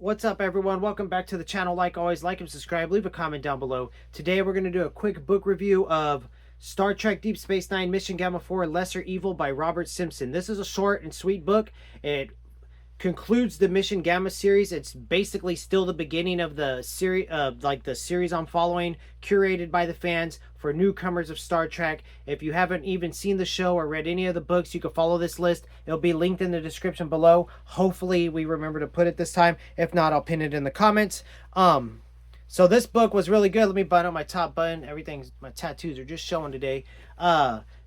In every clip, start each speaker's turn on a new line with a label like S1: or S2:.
S1: What's up, everyone? Welcome back to the channel. Like always, like and subscribe. Leave a comment down below. Today, we're going to do a quick book review of Star Trek Deep Space Nine Mission Gamma 4 Lesser Evil by Robert Simpson. This is a short and sweet book. It concludes the Mission Gamma series. It's basically still the beginning of the series, the series I'm following, curated by the fans for newcomers of Star Trek. If you haven't even seen the show or read any of the books, you can follow this list. It'll be linked in the description below. Hopefully we remember to put it this time. If not, I'll pin it in the comments. So this book was really good. Let me button up my top button. Everything's, my tattoos are just showing today.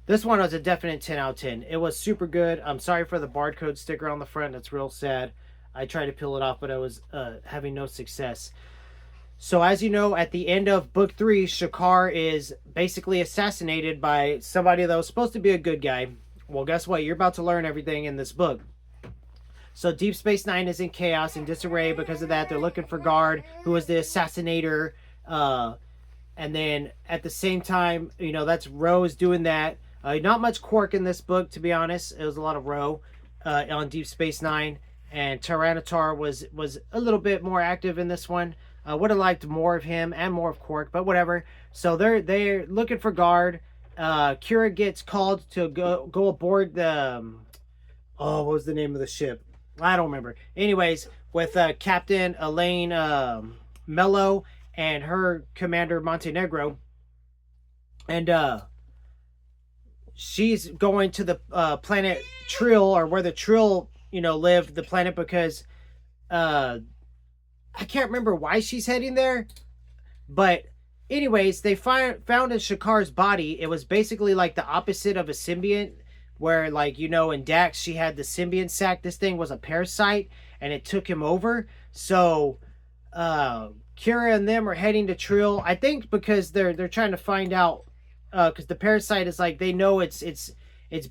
S1: This one was a definite 10 out of 10. It was super good. I'm sorry for the barcode sticker on the front. That's real sad. I tried to peel it off, but I was having no success. So as you know, at the end of book 3, Shakaar is basically assassinated by somebody that was supposed to be a good guy. Well, guess what? You're about to learn everything in this book. So Deep Space Nine is in chaos and disarray because of that. They're looking for Guard, who was the assassinator. And then at the same time, you know, that's Rose doing that. Not much Quark in this book, to be honest. It was a lot of Ro on Deep Space Nine. And Tyranitar was a little bit more active in this one. Would have liked more of him and more of Quark, but whatever. So they're looking for Guard. Kira gets called to go aboard the what was the name of the ship? I don't remember. Anyways, with Captain Elaine Mello and her commander Montenegro, and she's going to the planet Trill, or where the Trill, you know, lived, the planet, because I can't remember why she's heading there, but anyways, they found in Shakaar's body, it was basically like the opposite of a symbiont, where, like, you know, in Dax she had the symbiont sac. This thing was a parasite and it took him over. So Kira and them are heading to Trill, I think, because they're trying to find out, because the parasite is like, they know it's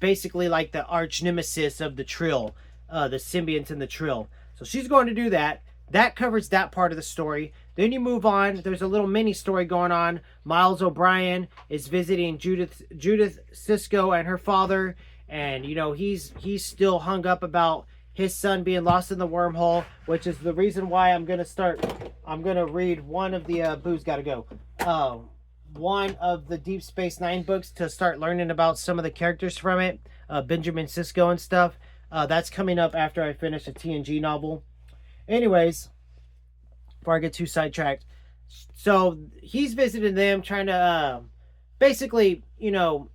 S1: basically like the arch nemesis of the Trill, the symbionts in the Trill. So she's going to do that. That covers that part of the story. Then you move on. There's a little mini story going on. Miles O'Brien is visiting Judith Sisko and her father, and you know, he's still hung up about his son being lost in the wormhole, which is the reason why I'm gonna read one of the Boo's Gotta Go. One of the Deep Space Nine books to start learning about some of the characters from it, Benjamin Sisko and stuff. That's coming up after I finish a TNG novel. Anyways, before I get too sidetracked, so he's visiting them, trying to basically, you know,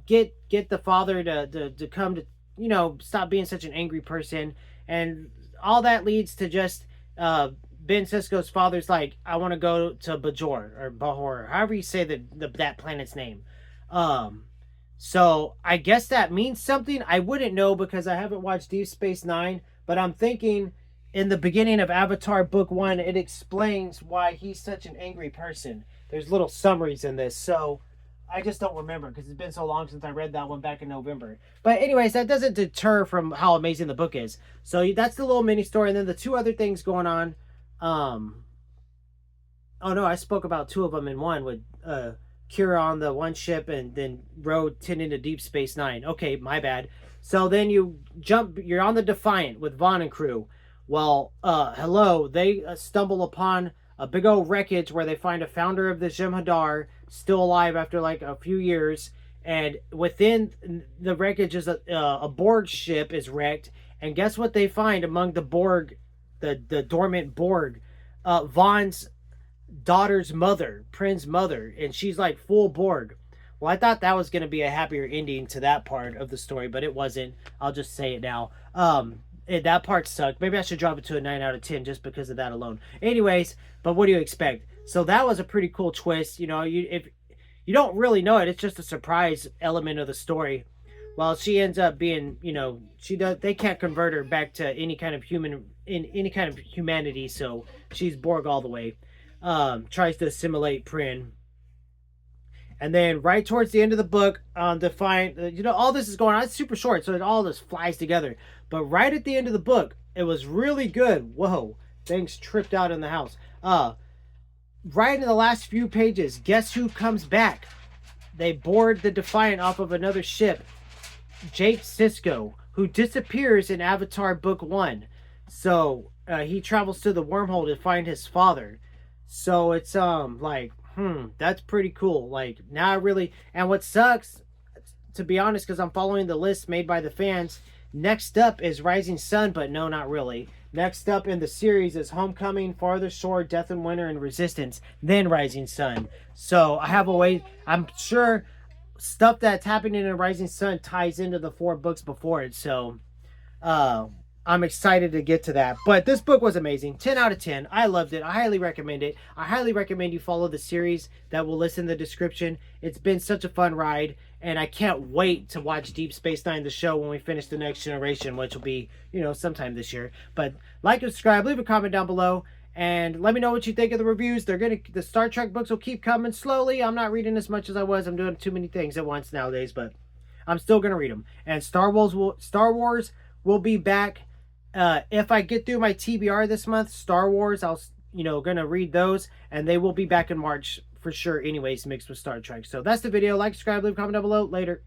S1: get the father to come to, you know, stop being such an angry person, and all that leads to just Ben Sisko's father's like, I want to go to Bajor, or Bajor, however you say that planet's name. So I guess that means something. I wouldn't know because I haven't watched Deep Space Nine, but I'm thinking in the beginning of Avatar Book 1, it explains why he's such an angry person. There's little summaries in this, so I just don't remember because it's been so long since I read that one back in November. But anyways, that doesn't deter from how amazing the book is. So that's the little mini story, and then the two other things going on. Oh no, I spoke about two of them in one, with Kira on the one ship and then Ro tending to Deep Space Nine. Okay, my bad. So then you're on the Defiant with Vaughn and crew. Well, hello, they stumble upon a big old wreckage where they find a founder of the Jem'Hadar still alive after like a few years, and within the wreckage is a Borg ship is wrecked, and guess what they find among the Borg, the dormant Borg? Vaughn's daughter's mother, Prin's mother, and she's like full Borg. Well, I thought that was going to be a happier ending to that part of the story, but it wasn't. I'll just say it now. That part sucked. Maybe I should drop it to a 9 out of 10 just because of that alone. Anyways, but what do you expect? So that was a pretty cool twist. You know, if you don't really know it, it's just a surprise element of the story. Well, she ends up being, you know, they can't convert her back to any kind of humanity, so she's Borg all the way. Tries to assimilate Prin. And then right towards the end of the book, Defiant, you know, all this is going on. It's super short, so it all just flies together. But right at the end of the book, it was really good. Whoa, things tripped out in the house. Right in the last few pages, guess who comes back? They board the Defiant off of another ship. Jake Sisko, who disappears in Avatar Book 1. So he travels to the wormhole to find his father. So it's like, that's pretty cool. Like now I really, and what sucks, to be honest, because I'm following the list made by the fans. Next up is Rising Sun, but no, not really. Next up in the series is Homecoming, Farther Shore, Death and Winter, and Resistance, then Rising Sun. So I have a way, I'm sure stuff that's happening in Rising Sun ties into the 4 books before it. So I'm excited to get to that. But this book was amazing. 10 out of 10. I loved it. I highly recommend it. I highly recommend you follow the series that will list in the description. It's been such a fun ride. And I can't wait to watch Deep Space Nine, the show, when we finish The Next Generation, which will be, sometime this year. But like and subscribe, leave a comment down below, and let me know what you think of the reviews. The Star Trek books will keep coming slowly. I'm not reading as much as I was. I'm doing too many things at once nowadays, but I'm still gonna read them. And Star Wars will be back. If I get through my TBR this month, Star Wars, I'll gonna read those, and they will be back in March for sure anyways, mixed with Star Trek. So that's the video. Like, subscribe, leave a comment down below. Later.